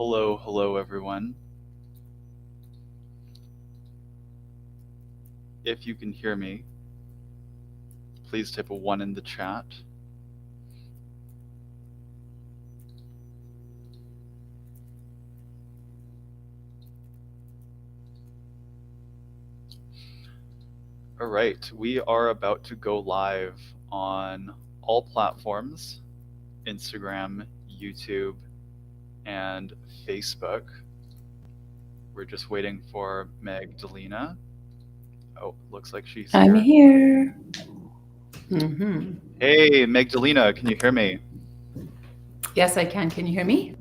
Hello everyone. If you can hear me, please type a 1 in the chat. All right, we are about to go live on all platforms, Instagram, YouTube, and Facebook. We're just waiting for Magdalena. Oh, looks like she's I'm here. here. Hey, Magdalena, can you hear me? Yes, I can. Can you hear me?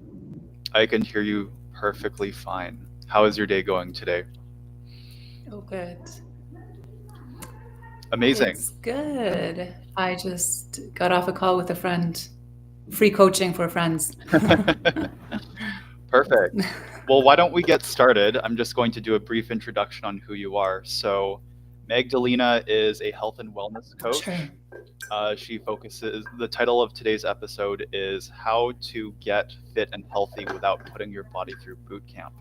I can hear you perfectly fine. How is your day going today? Oh, good. Amazing. It's good. I just got off a call with a friend. Free coaching for friends. Perfect. Well, why don't we get started? I'm just going to do a brief introduction on who you are. So, Magdalena is a health and wellness coach. Sure. The title of today's episode is How to Get Fit and Healthy Without Putting Your Body Through Bootcamp.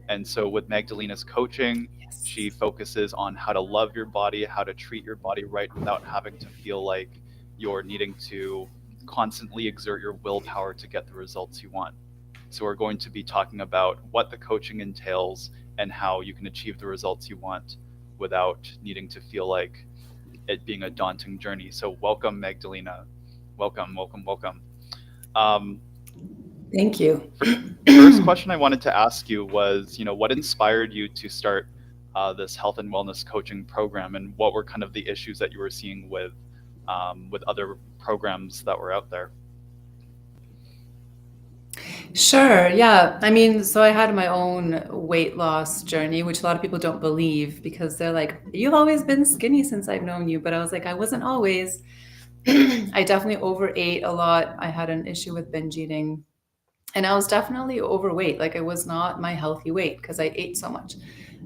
And so, with Magdalena's coaching, Yes. she focuses on how to love your body, how to treat your body right without having to feel like you're needing to constantly exert your willpower to get the results you want. So we're going to be talking about what the coaching entails and how you can achieve the results you want without needing to feel like it being a daunting journey. So welcome, Magdalena. Welcome. Thank you. First question I wanted to ask you was, what inspired you to start this health and wellness coaching program, and what were kind of the issues that you were seeing with other programs that were out there? Sure. Yeah. I mean, so I had my own weight loss journey, which a lot of people don't believe because they're like, you've always been skinny since I've known you. But I was like, I wasn't always. I definitely overate a lot. I had an issue with binge eating. And I was definitely overweight. Like I was not my healthy weight because I ate so much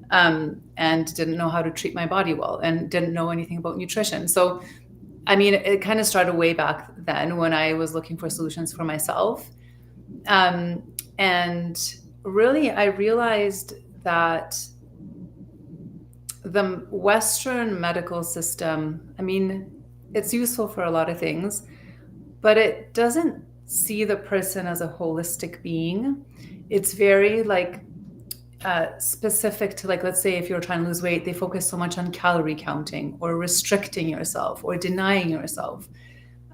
and didn't know how to treat my body well and didn't know anything about nutrition. So, I mean, it kind of started way back then when I was looking for solutions for myself. And really, I realized that the Western medical system, I mean, it's useful for a lot of things, but it doesn't see the person as a holistic being. It's very specific to, like, let's say if you're trying to lose weight, they focus so much on calorie counting or restricting yourself or denying yourself,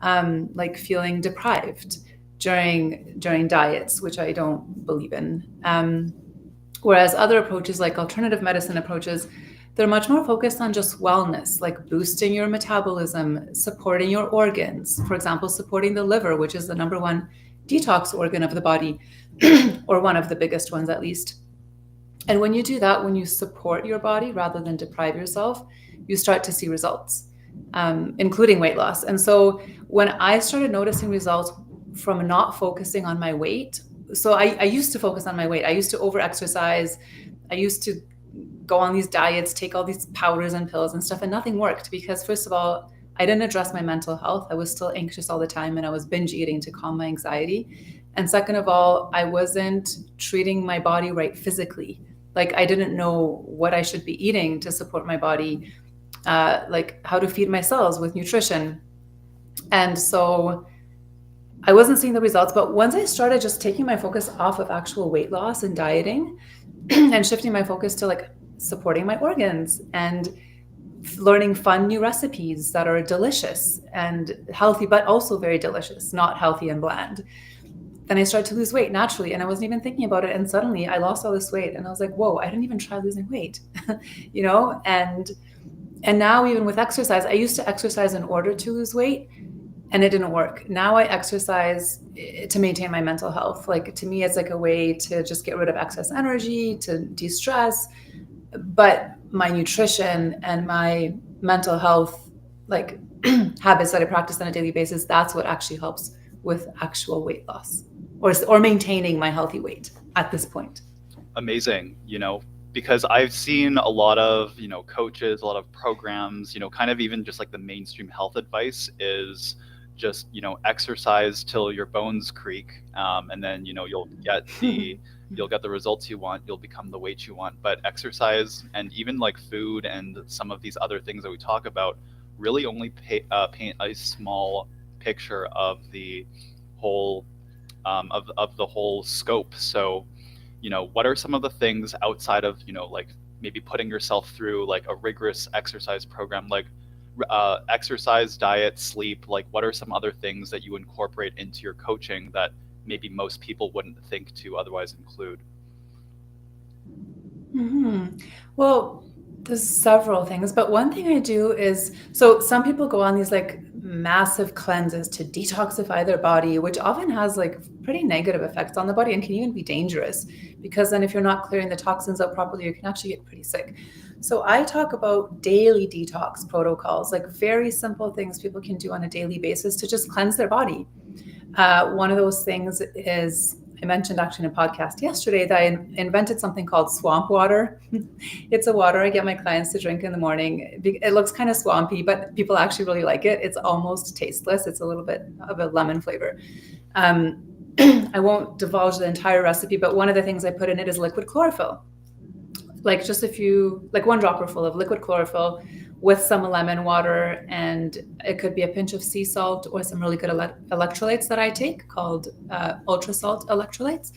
like feeling deprived during diets, which I don't believe in. Whereas other approaches, like alternative medicine approaches, they're much more focused on just wellness, like boosting your metabolism, supporting your organs. For example, supporting the liver, which is the number one detox organ of the body, or one of the biggest ones at least. And when you do that, when you support your body rather than deprive yourself, you start to see results, including weight loss. And so when I started noticing results from not focusing on my weight, so I used to focus on my weight. I used to over-exercise. I used to go on these diets, take all these powders and pills and stuff, and nothing worked because, first of all, I didn't address my mental health. I was still anxious all the time, and I was binge eating to calm my anxiety. And second of all, I wasn't treating my body right physically. Like I didn't know what I should be eating to support my body, like how to feed my cells with nutrition. And so I wasn't seeing the results. But once I started just taking my focus off of actual weight loss and dieting and shifting my focus to like supporting my organs and learning fun new recipes that are delicious and healthy, but also very delicious, not healthy and bland, then I started to lose weight naturally. And I wasn't even thinking about it. And suddenly I lost all this weight and I was like, whoa, I didn't even try losing weight, And now even with exercise, I used to exercise in order to lose weight and it didn't work. Now I exercise to maintain my mental health. Like to me, it's like a way to just get rid of excess energy, to de-stress. But my nutrition and my mental health, like habits that I practice on a daily basis, that's what actually helps with actual weight loss or maintaining my healthy weight at this point. Amazing, because I've seen a lot of, coaches, a lot of programs, kind of even just like the mainstream health advice is just exercise till your bones creak, and then you'll get the results you want, you'll become the weight you want. But exercise and even like food and some of these other things that we talk about really only paint a small picture of the whole of the whole scope. So what are some of the things outside of like maybe putting yourself through like a rigorous exercise program, like exercise, diet, sleep, like what are some other things that you incorporate into your coaching that maybe most people wouldn't think to otherwise include? Well, there's several things, but one thing I do is, so some people go on these like massive cleanses to detoxify their body, which often has like pretty negative effects on the body and can even be dangerous, because then if you're not clearing the toxins out properly, you can actually get pretty sick. So I talk about daily detox protocols, like very simple things people can do on a daily basis to just cleanse their body. One of those things is, I mentioned actually in a podcast yesterday that I invented something called swamp water. It's a water I get my clients to drink in the morning. It looks kind of swampy, but people actually really like it. It's almost tasteless. It's a little bit of a lemon flavor. I won't divulge the entire recipe, but one of the things I put in it is liquid chlorophyll. Like just like 1 dropper full of liquid chlorophyll with some lemon water, and it could be a pinch of sea salt or some really good electrolytes that I take called ultra salt electrolytes.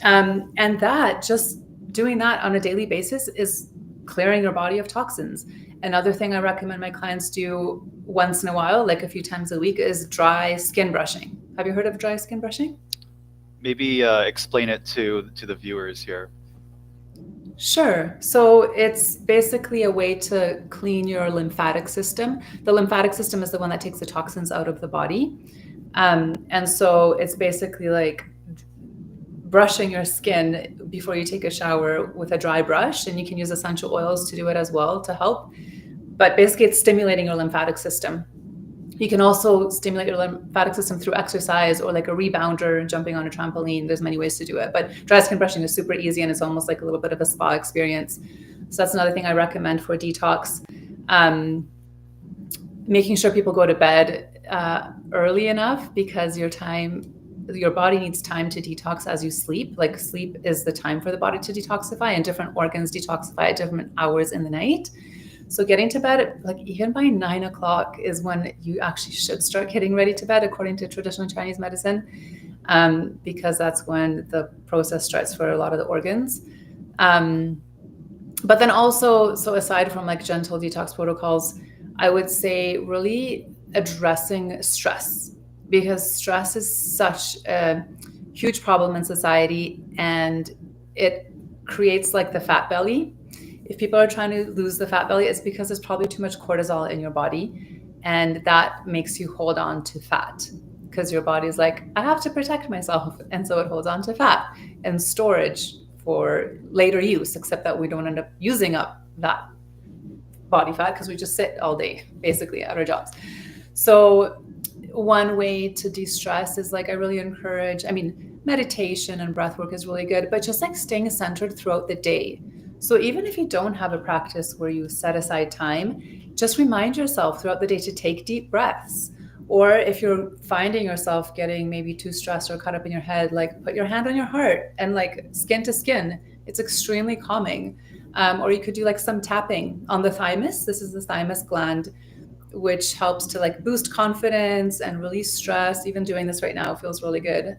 And that, just doing that on a daily basis is clearing your body of toxins. Another thing I recommend my clients do once in a while, like a few times a week, is dry skin brushing. Have you heard of dry skin brushing? Maybe explain it to the viewers here. Sure. So it's basically a way to clean your lymphatic system. The lymphatic system is the one that takes the toxins out of the body. And so it's basically like brushing your skin before you take a shower with a dry brush, and you can use essential oils to do it as well to help. But basically it's stimulating your lymphatic system. You can also stimulate your lymphatic system through exercise or like a rebounder, jumping on a trampoline. There's many ways to do it, but dry skin brushing is super easy and it's almost like a little bit of a spa experience. So that's another thing I recommend for detox. Making sure people go to bed early enough, because your body needs time to detox as you sleep. Like sleep is the time for the body to detoxify, and different organs detoxify at different hours in the night. So getting to bed at, like, even by 9 o'clock is when you actually should start getting ready to bed, according to traditional Chinese medicine, because that's when the process starts for a lot of the organs. But then also, so aside from like gentle detox protocols, I would say really addressing stress, because stress is such a huge problem in society, and it creates like the fat belly. If people are trying to lose the fat belly, it's because there's probably too much cortisol in your body, and that makes you hold on to fat, because your body's like, I have to protect myself, and so it holds on to fat and storage for later use, except that we don't end up using up that body fat because we just sit all day basically at our jobs. So one way to de-stress is, like, I really encourage, meditation and breath work is really good, but just like staying centered throughout the day. So even if you don't have a practice where you set aside time, just remind yourself throughout the day to take deep breaths. Or if you're finding yourself getting maybe too stressed or caught up in your head, like put your hand on your heart and like skin to skin. It's extremely calming. Or you could do like some tapping on the thymus. This is the thymus gland, which helps to like boost confidence and release stress. Even doing this right now feels really good.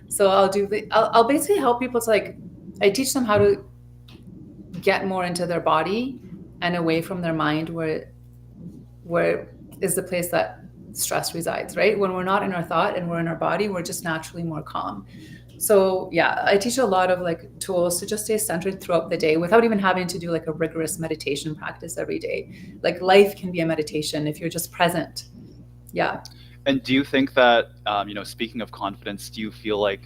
So I'll basically help people to like, I teach them how to get more into their body and away from their mind, where is the place that stress resides, right? When we're not in our thought and we're in our body, we're just naturally more calm. So yeah, I teach a lot of like tools to just stay centered throughout the day without even having to do like a rigorous meditation practice every day. Like life can be a meditation if you're just present. Yeah. And do you think that, speaking of confidence, do you feel like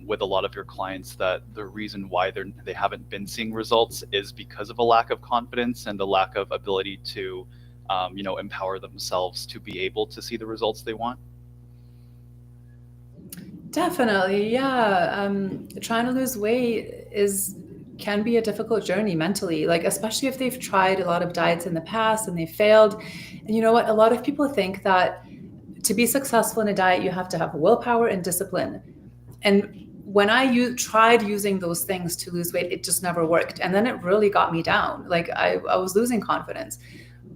with a lot of your clients that the reason why they haven't been seeing results is because of a lack of confidence and the lack of ability to, empower themselves to be able to see the results they want? Definitely, yeah. Trying to lose weight can be a difficult journey mentally, like especially if they've tried a lot of diets in the past and they failed. And you know what? A lot of people think that to be successful in a diet, you have to have willpower and discipline. And when I tried using those things to lose weight, it just never worked. And then it really got me down. Like I was losing confidence.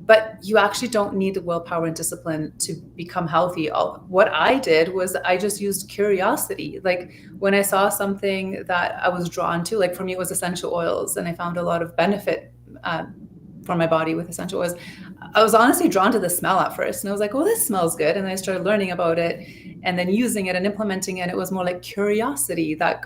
But you actually don't need the willpower and discipline to become healthy. What I did was I just used curiosity. Like when I saw something that I was drawn to, like for me, it was essential oils, and I found a lot of benefit for my body with essential oils. I was honestly drawn to the smell at first, and I was like, "Oh, this smells good." And I started learning about it, and then using it and implementing it. It was more like curiosity that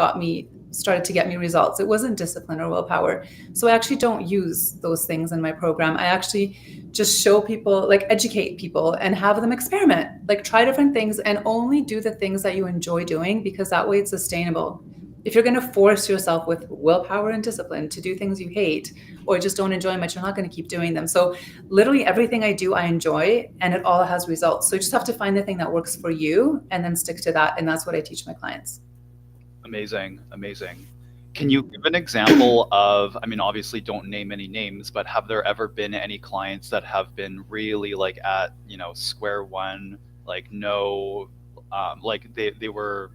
started to get me results. It wasn't discipline or willpower. So I actually don't use those things in my program. I actually just show people, like educate people and have them experiment, like try different things and only do the things that you enjoy doing, because that way it's sustainable. If you're going to force yourself with willpower and discipline to do things you hate or just don't enjoy much, you're not going to keep doing them. So literally everything I do, I enjoy, and it all has results. So you just have to find the thing that works for you and then stick to that. And that's what I teach my clients. Amazing, amazing. Can you give an example of, I mean, obviously don't name any names, but have there ever been any clients that have been really like at, square one, like no, like they were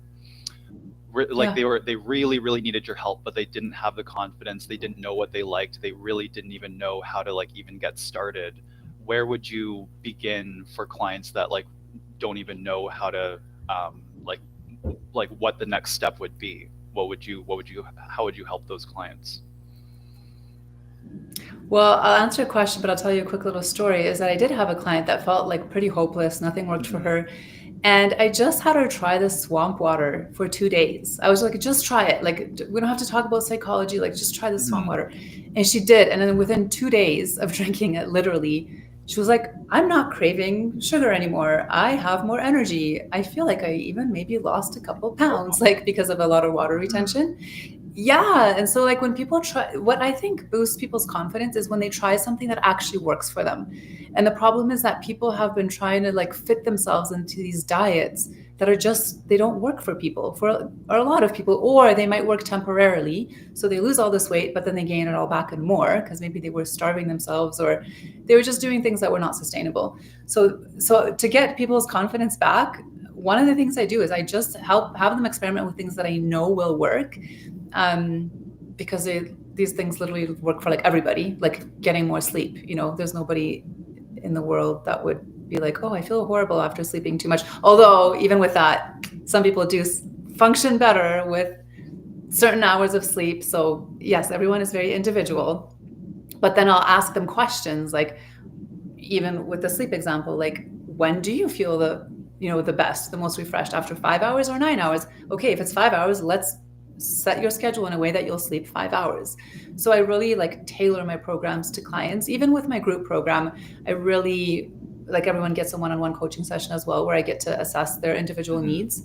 like Yeah. they really really needed your help, but they didn't have the confidence, they didn't know what they liked, they really didn't even know how to like even get started. Where would you begin for clients that like don't even know how to like what the next step would be? What would you how would you help those clients? Well, I'll answer a question, but I'll tell you a quick little story. Is that I did have a client that felt like pretty hopeless. Nothing worked for Hmm. her. And I just had her try this swamp water for 2 days. I was like, just try it. Like, we don't have to talk about psychology. Like, just try this swamp Hmm. water. And she did. And then within 2 days of drinking it, literally, she was like, I'm not craving sugar anymore. I have more energy. I feel like I even maybe lost a couple pounds, Wow. like because of a lot of water Hmm. retention. Yeah. And so, like, when people try, what I think boosts people's confidence is when they try something that actually works for them. And the problem is that people have been trying to like fit themselves into these diets that are just, they don't work for people, for a lot of people, or they might work temporarily. So they lose all this weight, but then they gain it all back and more because maybe they were starving themselves or they were just doing things that were not sustainable. So to get people's confidence back, one of the things I do is I just have them experiment with things that I know will work, um, because these things literally work for like everybody, like getting more sleep. There's nobody in the world that would be like, oh, I feel horrible after sleeping too much. Although, even with that, some people do function better with certain hours of sleep. So, yes, everyone is very individual. But then I'll ask them questions like, even with the sleep example, like, when do you feel the best, the most refreshed, after 5 hours or 9 hours? Okay, if it's 5 hours, let's set your schedule in a way that you'll sleep 5 hours. So I really like tailor my programs to clients. Even with my group program, I really like everyone gets a one-on-one coaching session as well, where I get to assess their individual Hmm. needs.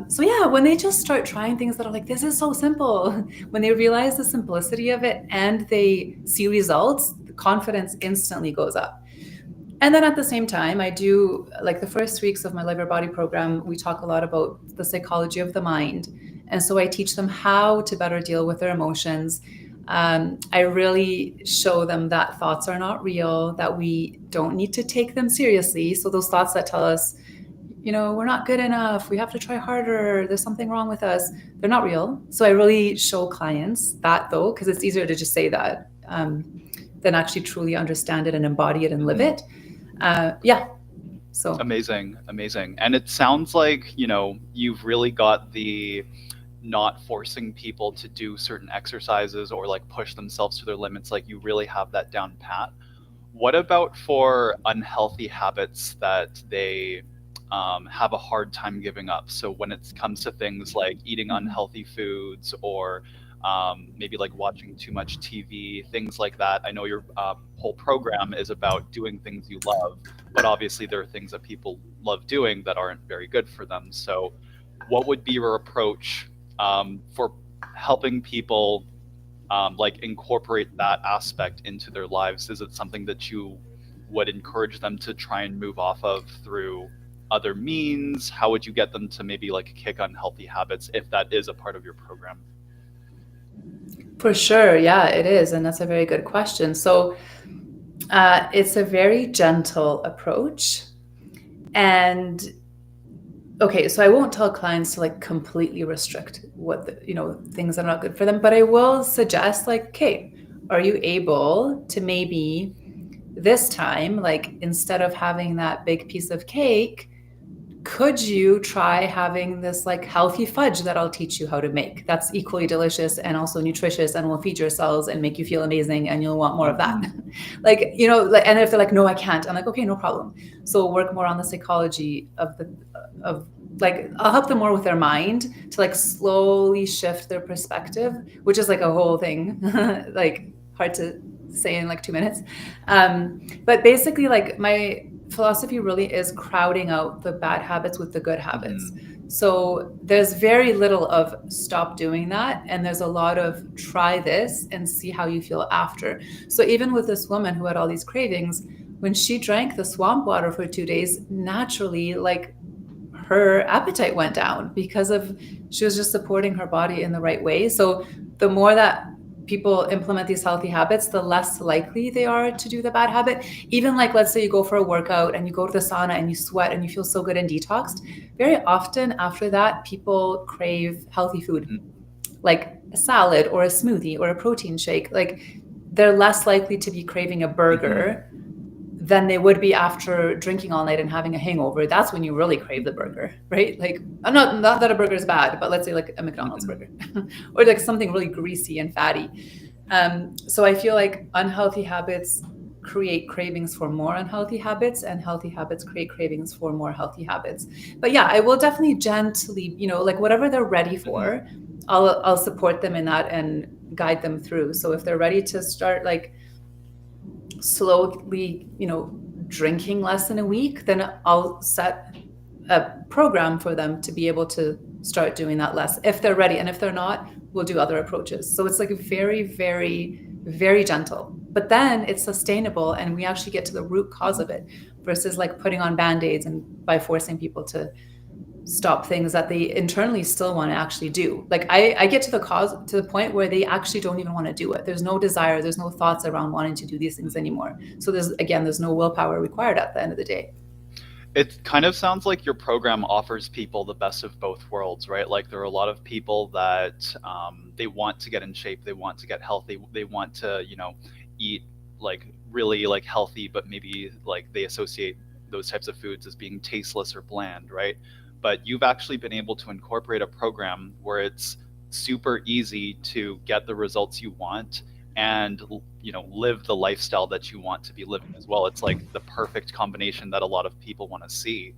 So yeah, when they just start trying things that are like, this is so simple, when they realize the simplicity of it and they see results, the confidence instantly goes up. And then at the same time, I do, like, the first weeks of my Live Your Body program, we talk a lot about the psychology of the mind. And so I teach them how to better deal with their emotions. I really show them that thoughts are not real, that we don't need to take them seriously. So those thoughts that tell us, we're not good enough, we have to try harder, there's something wrong with us, they're not real. So I really show clients that, though, because it's easier to just say that, than actually truly understand it and embody it and live Hmm. it. Yeah. So Amazing, amazing. And it sounds like, you've really got the not forcing people to do certain exercises or like push themselves to their limits. Like you really have that down pat. What about for unhealthy habits that they have a hard time giving up? So when it comes to things like eating unhealthy foods or maybe like watching too much TV, things like that. I know your whole program is about doing things you love, but obviously there are things that people love doing that aren't very good for them. So what would be your approach for helping people like incorporate that aspect into their lives? Is it something that you would encourage them to try and move off of through other means? How would you get them to maybe like kick unhealthy habits if that is a part of your program? for sure, yeah, it is, and that's a very good question. So it's a very gentle approach. And okay, so I won't tell clients to like completely restrict what things that are not good for them, but I will suggest like, okay, are you able to maybe this time, like instead of having that big piece of cake, could you try having this like healthy fudge that I'll teach you how to make? That's equally delicious and also nutritious and will feed your cells and make you feel amazing and you'll want more of that. Like, and if they're like, no, I can't, I'm like, okay, no problem. So we'll work more on the psychology of like, I'll help them more with their mind to like slowly shift their perspective, which is like a whole thing, like hard to say in like 2 minutes. But basically, like my philosophy really is crowding out the bad habits with the good habits. So there's very little of stop doing that. And there's a lot of try this and see how you feel after. So even with this woman who had all these cravings, when she drank the swamp water for 2 days, naturally, like her appetite went down because she was just supporting her body in the right way. So the more that people implement these healthy habits, the less likely they are to do the bad habit. Even like, let's say you go for a workout and you go to the sauna and you sweat and you feel so good and detoxed. Very often after that, people crave healthy food, like a salad or a smoothie or a protein shake. Like they're less likely to be craving a burger than they would be after drinking all night and having a hangover. That's when you really crave the burger, right? Like, not that a burger is bad, but let's say like a McDonald's burger or like something really greasy and fatty. So I feel like unhealthy habits create cravings for more unhealthy habits, and healthy habits create cravings for more healthy habits. But yeah, I will definitely gently, like whatever they're ready for, I'll support them in that and guide them through. So if they're ready to start like slowly, drinking less in a week, then I'll set a program for them to be able to start doing that less if they're ready. And if they're not, we'll do other approaches. So it's like very, very, very gentle, but then it's sustainable and we actually get to the root cause of it versus like putting on band-aids and by forcing people to stop things that they internally still want to actually do. Like I get to the point where they actually don't even want to do it. There's no desire, there's no thoughts around wanting to do these things anymore. So there's no willpower required at the end of the day. It kind of sounds like your program offers people the best of both worlds, right? Like there are a lot of people that they want to get in shape, they want to get healthy, they want to, eat like really like healthy, but maybe like they associate those types of foods as being tasteless or bland, right? But you've actually been able to incorporate a program where it's super easy to get the results you want and live the lifestyle that you want to be living as well. It's like the perfect combination that a lot of people want to see.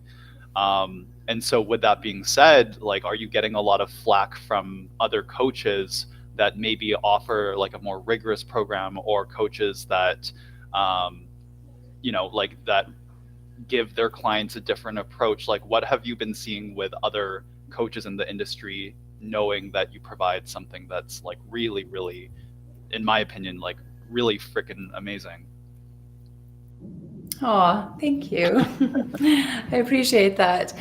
And so with that being said, like, are you getting a lot of flack from other coaches that maybe offer like a more rigorous program, or coaches that like that give their clients a different approach? Like, what have you been seeing with other coaches in the industry, knowing that you provide something that's like really, really, in my opinion, like really freaking amazing? Oh, thank you. I appreciate that.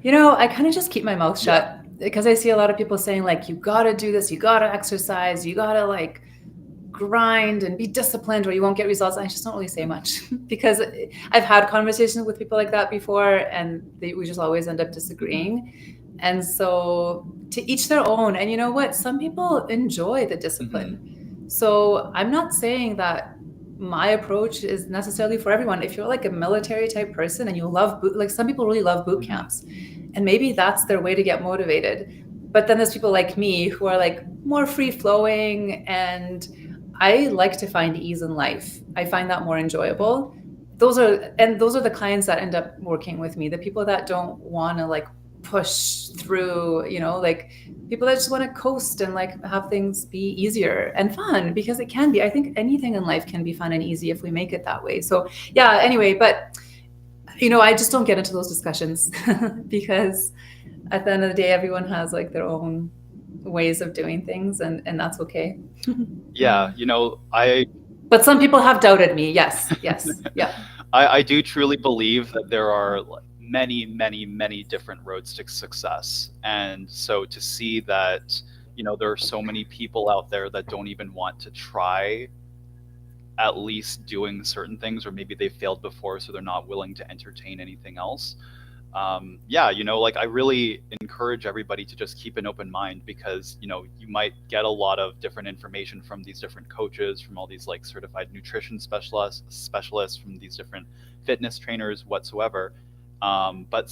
I kind of just keep my mouth shut because I see a lot of people saying like, you got to do this, you got to exercise, you got to like grind and be disciplined or you won't get results. I just don't really say much because I've had conversations with people like that before and we just always end up disagreeing. And so to each their own. And you know what? Some people enjoy the discipline. So I'm not saying that my approach is necessarily for everyone. If you're like a military type person and you love like some people really love boot camps, and maybe that's their way to get motivated. But then there's people like me who are like more free flowing, and I like to find ease in life. I find that more enjoyable. Those are the clients that end up working with me. The people that don't want to like push through, like people that just want to coast and like have things be easier and fun, because it can be. I think anything in life can be fun and easy if we make it that way. So yeah, anyway, but I just don't get into those discussions because at the end of the day, everyone has like their own ways of doing things, and that's okay. Yeah, But some people have doubted me. Yes. Yeah. I do truly believe that there are many, many, many different roads to success. And so to see that, there are so many people out there that don't even want to try at least doing certain things, or maybe they failed before, so they're not willing to entertain anything else. Yeah, like I really encourage everybody to just keep an open mind, because you might get a lot of different information from these different coaches, from all these like certified nutrition specialists, from these different fitness trainers whatsoever. But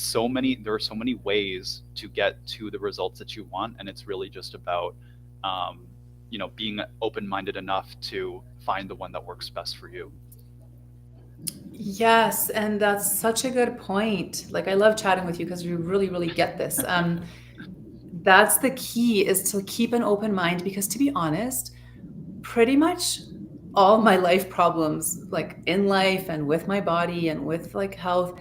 there are so many ways to get to the results that you want, and it's really just about being open-minded enough to find the one that works best for you. Yes, and that's such a good point. Like, I love chatting with you because you really, really get this. That's the key, is to keep an open mind, because to be honest, pretty much all my life problems, like in life and with my body and with like health,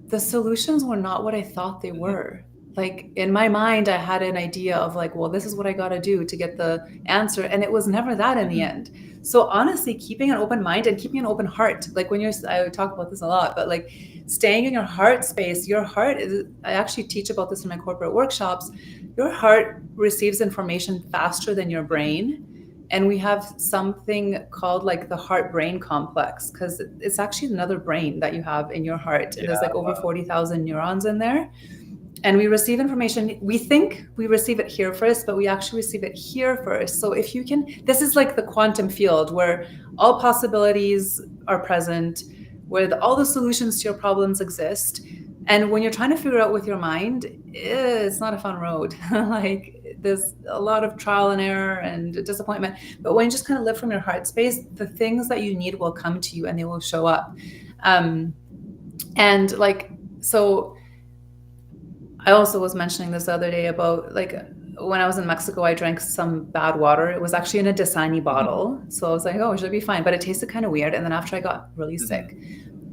the solutions were not what I thought they were. Like in my mind, I had an idea of like, well, this is what I got to do to get the answer. And it was never that in the end. So honestly, keeping an open mind and keeping an open heart, like I talk about this a lot, but like staying in your heart space, your heart is, I actually teach about this in my corporate workshops. Your heart receives information faster than your brain. And we have something called like the heart brain complex, because it's actually another brain that you have in your heart. And there's like over 40,000 neurons in there. And we receive information. We think we receive it here first, but we actually receive it here first. So if you can, this is like the quantum field where all possibilities are present, where all the solutions to your problems exist. And when you're trying to figure out with your mind, it's not a fun road. Like there's a lot of trial and error and disappointment. But when you just kind of live from your heart space, the things that you need will come to you and they will show up. And like, so I also was mentioning this the other day about like when I was in Mexico, I drank some bad water. It was actually in a Dasani bottle. So I was like, oh, it should be fine. But it tasted kind of weird. And then after I got really sick,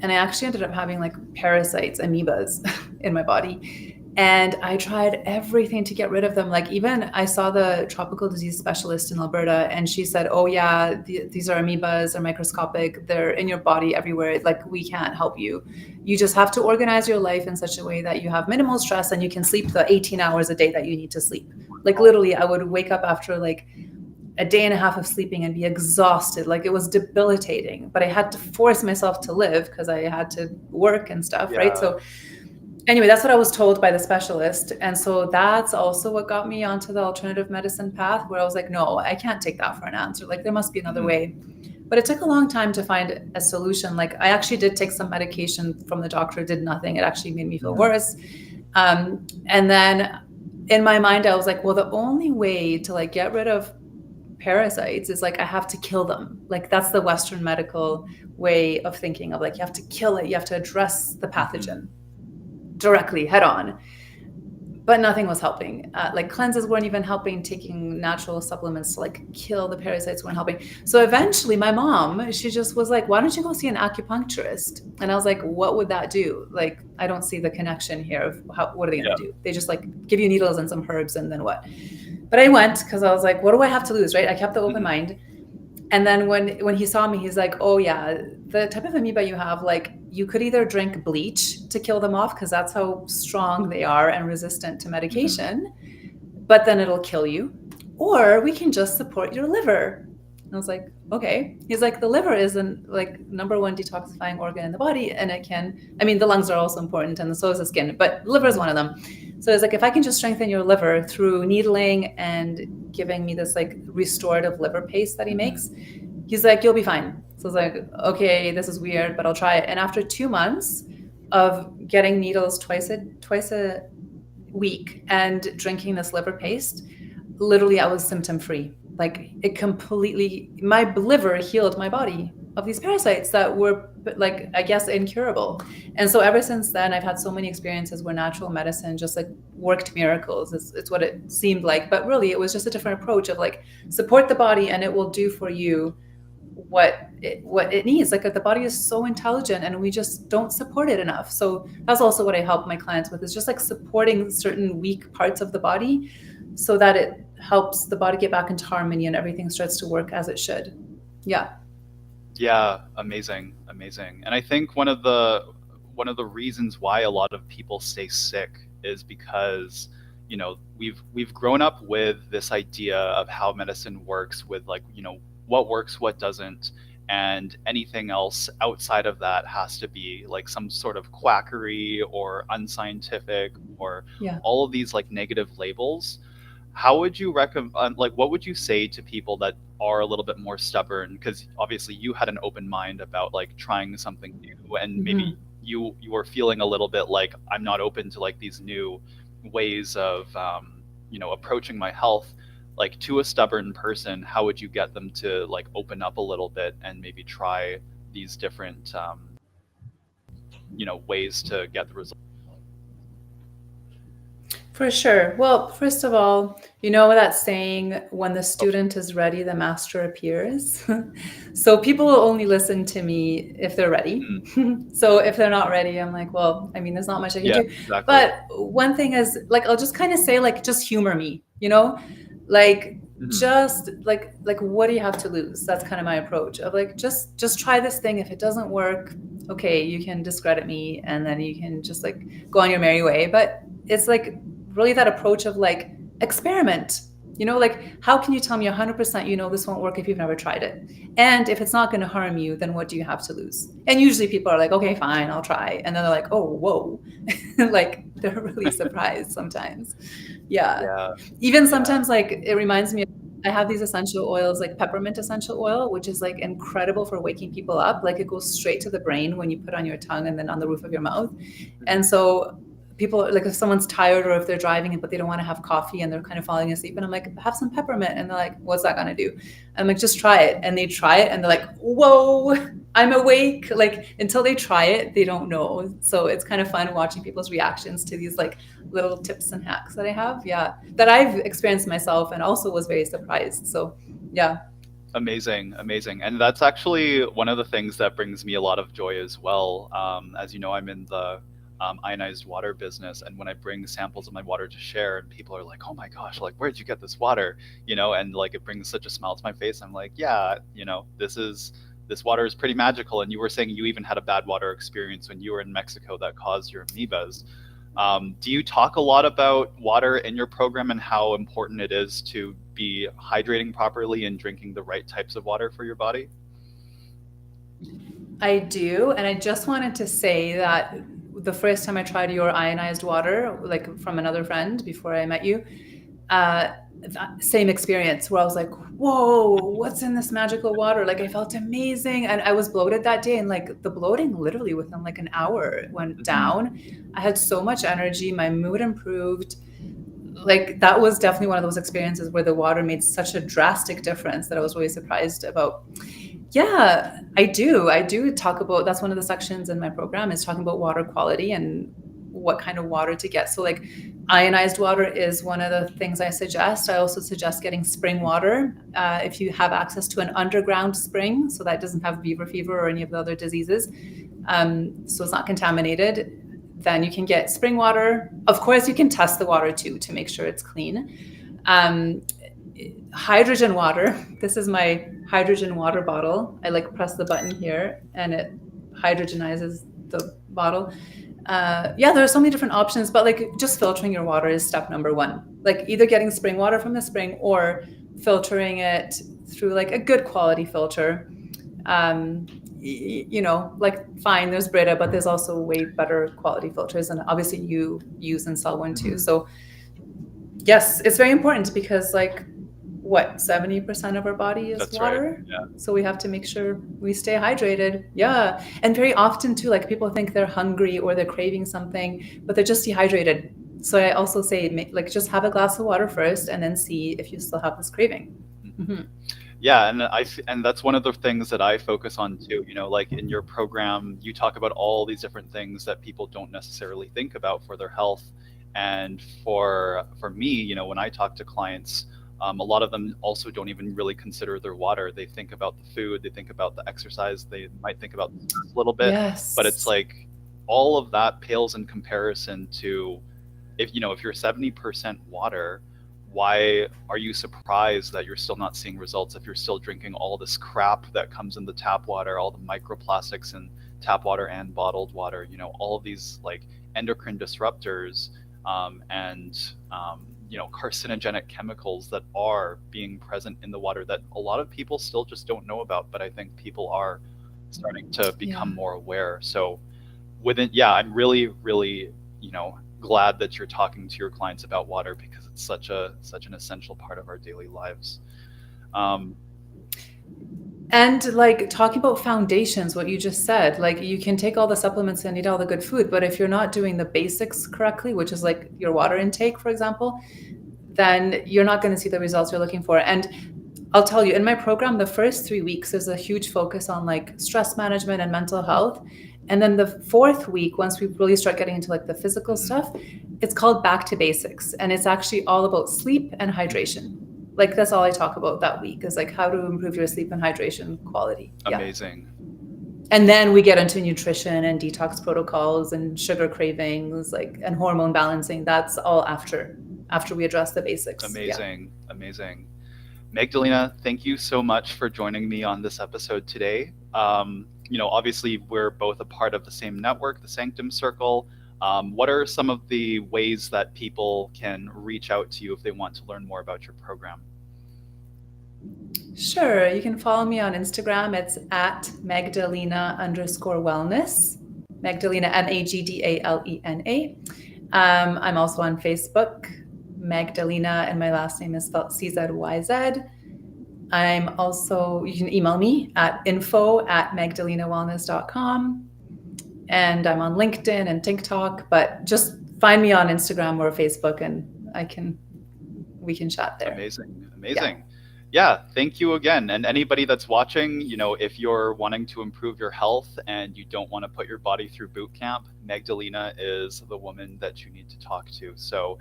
and I actually ended up having like parasites, amoebas in my body. And I tried everything to get rid of them. Like even I saw the tropical disease specialist in Alberta, and she said, oh yeah, these are amoebas, they're microscopic, they're in your body everywhere. Like we can't help you. You just have to organize your life in such a way that you have minimal stress and you can sleep the 18 hours a day that you need to sleep. Like literally I would wake up after like a day and a half of sleeping and be exhausted. Like it was debilitating, but I had to force myself to live because I had to work and stuff. Yeah. Right. So anyway, that's what I was told by the specialist. And so that's also what got me onto the alternative medicine path, where I was like, no, I can't take that for an answer. Like there must be another way. But it took a long time to find a solution. Like I actually did take some medication from the doctor, did nothing. It actually made me feel worse. And then in my mind, I was like, well, the only way to like get rid of parasites is like I have to kill them. Like that's the Western medical way of thinking of like you have to kill it, you have to address the pathogen directly head on. But nothing was helping. Like cleanses weren't even helping. Taking natural supplements to like kill the parasites weren't helping. So eventually my mom, she just was like, why don't you go see an acupuncturist? And I was like, what would that do? Like, I don't see the connection here of what are they going to do? They just like give you needles and some herbs and then what? But I went because I was like, what do I have to lose, right? I kept the open mind. And then when he saw me, he's like, oh yeah, the type of amoeba you have, like you could either drink bleach to kill them off because that's how strong they are and resistant to medication, but then it'll kill you, or we can just support your liver. And I was like, okay. He's like, the liver is like number one detoxifying organ in the body, and it can, I mean, the lungs are also important and so is the skin, but liver is one of them. So it's like, if I can just strengthen your liver through needling and giving me this like restorative liver paste that he makes, he's like, you'll be fine. So I was like, okay, this is weird, but I'll try it. And after 2 months of getting needles twice a week and drinking this liver paste, literally I was symptom free. Like it completely, my liver healed my body of these parasites that were like, I guess, incurable. And so ever since then, I've had so many experiences where natural medicine just like worked miracles. It's what it seemed like, but really it was just a different approach of like support the body and it will do for you what it needs. Like the body is so intelligent and we just don't support it enough. So that's also what I help my clients with, is just like supporting certain weak parts of the body so that it helps the body get back into harmony and everything starts to work as it should. Yeah, amazing. And I think one of the reasons why a lot of people stay sick is because we've grown up with this idea of how medicine works, with like what works, what doesn't, and anything else outside of that has to be like some sort of quackery or unscientific or Yeah. all of these like negative labels. How would you recommend, like, what would you say to people that are a little bit more stubborn? Because obviously you had an open mind about like trying something new, and Hmm. maybe you were feeling a little bit like I'm not open to like these new ways of approaching my health. Like, to a stubborn person, how would you get them to like open up a little bit and maybe try these different ways to get the result? For sure. Well, first of all, you know that saying, when the student is ready, the master appears. So people will only listen to me if they're ready. Mm, So if they're not ready, I'm like, well, I mean, there's not much I can yeah, do. exactly. But one thing is, like, I'll just kind of say, like, just humor me, you know? Like, Hmm. just like what do you have to lose? That's kind of my approach of like, just try this thing. If it doesn't work, okay, you can discredit me and then you can just like go on your merry way. But it's like really that approach of like, experiment. Like, how can you tell me 100% this won't work if you've never tried it? And if it's not going to harm you, then what do you have to lose? And usually people are like, okay, fine, I'll try. And then they're like, oh, whoa. Like, they're really surprised sometimes. Yeah. Yeah, Even yeah. sometimes, like, it reminds me of, I have these essential oils, like peppermint essential oil, which is like incredible for waking people up. Like, it goes straight to the brain when you put on your tongue and then on the roof of your mouth. Mhm. And so people, like, if someone's tired or if they're driving but they don't want to have coffee and they're kind of falling asleep, and I'm like, have some peppermint, and they're like, what's that going to do? And I'm like, just try it. And they try it and they're like, whoa, I'm awake. Like, until they try it, they don't know. So it's kind of fun watching people's reactions to these like little tips and hacks that I have, yeah, that I've experienced myself and also was very surprised. So yeah. Amazing, amazing. And that's actually one of the things that brings me a lot of joy as well. As you know, I'm in the ionized water business, and when I bring samples of my water to share, and people are like, "Oh my gosh, like, where did you get this water?" And like it brings such a smile to my face. I'm like, "Yeah, this water is pretty magical." And you were saying you even had a bad water experience when you were in Mexico that caused your amoebas. Do you talk a lot about water in your program and how important it is to be hydrating properly and drinking the right types of water for your body? I do. And I just wanted to say that the first time I tried your ionized water, like from another friend before I met you, uh, same experience where I was like, whoa, what's in this magical water? Like, I felt amazing. And I was bloated that day. And like, the bloating literally within like an hour went Hmm. down. I had so much energy. My mood improved. Like, that was definitely one of those experiences where the water made such a drastic difference that I was really surprised about. Yeah, I do talk about, that's one of the sections in my program, is talking about water quality and what kind of water to get. So like, ionized water is one of the things I suggest. I also suggest getting spring water, if you have access to an underground spring, so that doesn't have beaver fever or any of the other diseases. So it's not contaminated. Then you can get spring water. Of course, you can test the water too to make sure it's clean. Um, Hydrogen water. This is my hydrogen water bottle. I like press the button here and it hydrogenizes the bottle. Yeah, there are so many different options, but like, just filtering your water is step number one. Like, either getting spring water from the spring or filtering it through like a good quality filter. Um, like, fine, there's Brita, but there's also way better quality filters, and obviously you use and sell one too. So yes, it's very important because like, what, 70% of our body is That's right. water. Yeah. So we have to make sure we stay hydrated. Yeah. And very often too, like, people think they're hungry or they're craving something, but they're just dehydrated. So I also say, like, just have a glass of water first and then see if you still have this craving. Mhm. Hmm. Yeah, and that's one of the things that I focus on too. Like in your program, you talk about all these different things that people don't necessarily think about for their health. And for me, when I talk to clients, a lot of them also don't even really consider their water. They think about the food, they think about the exercise, they might think about the stress a little bit, but it's Yes. like all of that pales in comparison to, if you're 70% water, why are you surprised that you're still not seeing results if you're still drinking all this crap that comes in the tap water, all the microplastics in tap water and bottled water, all of these like endocrine disruptors, and carcinogenic chemicals that are being present in the water that a lot of people still just don't know about, but I think people are starting to become more aware. So I'm really, really, glad that you're talking to your clients about water, because it's such an essential part of our daily lives. And like talking about foundations, what you just said, like you can take all the supplements and eat all the good food, but if you're not doing the basics correctly, which is like your water intake, for example, then you're not going to see the results you're looking for. And I'll tell you, in my program, the first 3 weeks is a huge focus on like stress management and mental health. And then the 4th week, once we really start getting into like the physical stuff, it's called Back to Basics. And it's actually all about sleep and hydration. Like that's all I talk about that week, is like how to improve your sleep and hydration quality. Amazing. And then we get into nutrition and detox protocols and sugar cravings, like, and hormone balancing. That's all after we address the basics. Amazing. Amazing. Magdalena, thank you so much for joining me on this episode today. Obviously we're both a part of the same network, the Sanctum Circle. What are some of the ways that people can reach out to you if they want to learn more about your program? Sure. You can follow me on Instagram. It's at Magdalena_wellness. Magdalena, Magdalena. I'm also on Facebook, Magdalena, and my last name is spelled CZYZ. I'm also, you can email me at info@magdalenawellness.com. And I'm on LinkedIn and TikTok, but just find me on Instagram or Facebook and we can chat there. Amazing. Yeah, thank you again. And anybody that's watching, if you're wanting to improve your health and you don't want to put your body through boot camp, Magdalena is the woman that you need to talk to. So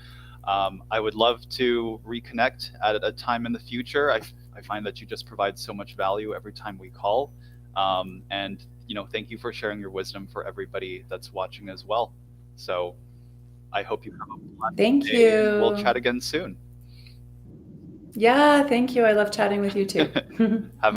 I would love to reconnect at a time in the future. I find that you just provide so much value every time we call. And thank you for sharing your wisdom for everybody that's watching as well. So I hope you have a blessed Thank day, you. and we'll chat again soon. Yeah, thank you. I love chatting with you too. Have